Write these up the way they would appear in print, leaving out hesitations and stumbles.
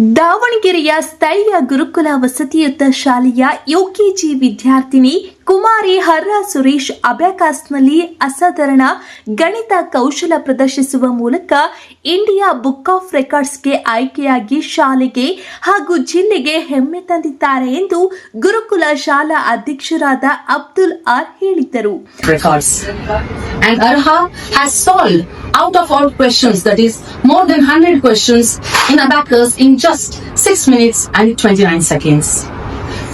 ದಾವಣಗೆರೆಯ ಸ್ಥಳೀಯ ಗುರುಕುಲ ವಸತಿಯುತ ಶಾಲೆಯ ಯುಕೆಜಿ ವಿದ್ಯಾರ್ಥಿನಿ ಕುಮಾರಿ ಹರ್ರಾ ಸುರೇಶ್ ಅಬ್ಯಾಕಾಸ್ನಲ್ಲಿ ಅಸಾಧಾರಣ ಗಣಿತ ಕೌಶಲ ಪ್ರದರ್ಶಿಸುವ ಮೂಲಕ ಇಂಡಿಯಾ ಬುಕ್ ಆಫ್ ರೆಕಾರ್ಡ್ಸ್ಗೆ ಆಯ್ಕೆಯಾಗಿ ಶಾಲೆಗೆ ಹಾಗೂ ಜಿಲ್ಲೆಗೆ ಹೆಮ್ಮೆ ತಂದಿದ್ದಾರೆ ಎಂದು ಗುರುಕುಲ ಶಾಲಾ ಅಧ್ಯಕ್ಷರಾದ ಅಬ್ದುಲ್ ಆರ್ ಹೇಳಿದರು. And Arha has solved out of all questions, that is more than 100 questions in abacus in just 6 minutes and 29 seconds.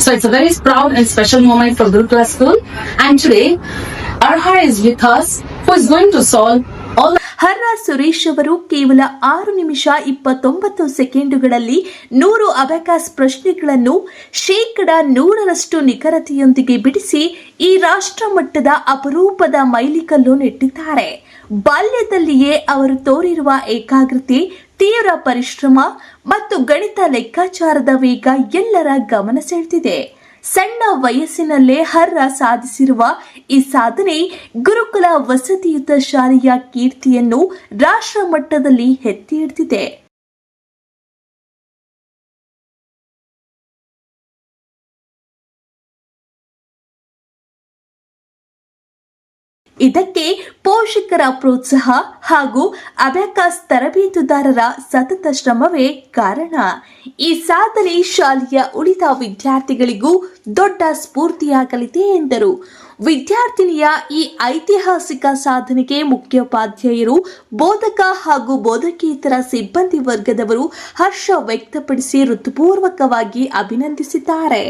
So it's a very proud and special moment for Gurukula School, and today Arha is with us, who is going to solve all ಹರ್ರಾ ಸುರೇಶ್ ಅವರು ಕೇವಲ 6 ನಿಮಿಷ 29 ಸೆಕೆಂಡುಗಳಲ್ಲಿ 100 ಅಬ್ಯಾಕಾಸ್ ಪ್ರಶ್ನೆಗಳನ್ನು 100% ನಿಖರತೆಯೊಂದಿಗೆ ಬಿಡಿಸಿ ಈ ರಾಷ್ಟ್ರ ಮಟ್ಟದ ಅಪರೂಪದ ಮೈಲಿಗಲ್ಲು ನೆಟ್ಟಿದ್ದಾರೆ. ಬಾಲ್ಯದಲ್ಲಿಯೇ ಅವರು ತೋರಿರುವ ಏಕಾಗ್ರತೆ, ತೀವ್ರ ಪರಿಶ್ರಮ ಮತ್ತು ಗಣಿತ ಲೆಕ್ಕಾಚಾರದ ವೇಗ ಎಲ್ಲರ ಗಮನ ಸೆಳೆದಿದೆ. ಸಣ್ಣ ವಯಸ್ಸಿನಲ್ಲೇ ಹರ್ರಾ ಸಾಧಿಸಿರುವ ಈ ಸಾಧನೆ ಗುರುಕುಲ ವಸತಿಯುತ ಶಾಲೆಯ ಕೀರ್ತಿಯನ್ನು ರಾಷ್ಟ್ರ ಮಟ್ಟದಲ್ಲಿ ಎತ್ತಿ ಹಿಡಿದಿದೆ. ಇದಕ್ಕೆ ಪೋಷಕರ ಪ್ರೋತ್ಸಾಹ ಹಾಗೂ ಅಬ್ಯಾಕಾಸ್ ತರಬೇತುದಾರರ ಸತತ ಶ್ರಮವೇ ಕಾರಣ. ಈ ಸಾಧನೆ ಶಾಲೆಯ ಉಳಿದ ವಿದ್ಯಾರ್ಥಿಗಳಿಗೂ ದೊಡ್ಡ ಸ್ಫೂರ್ತಿಯಾಗಲಿದೆ ಎಂದರು. ವಿದ್ಯಾರ್ಥಿನಿಯ ಈ ಐತಿಹಾಸಿಕ ಸಾಧನೆಗೆ ಮುಖ್ಯೋಪಾಧ್ಯಾಯರು, ಬೋಧಕ ಹಾಗೂ ಬೋಧಕೇತರ ಸಿಬ್ಬಂದಿ ವರ್ಗದವರು ಹರ್ಷ ವ್ಯಕ್ತಪಡಿಸಿ ಹೃತ್ಪೂರ್ವಕವಾಗಿ ಅಭಿನಂದಿಸಿದ್ದಾರೆ.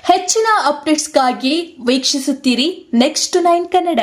ಹೆಚ್ಚಿನ ಅಪ್ಡೇಟ್ಸ್ಗಾಗಿ ವೀಕ್ಷಿಸುತ್ತೀರಿ ನೆಕ್ಸ್ಟ್ 9 ಕನ್ನಡ.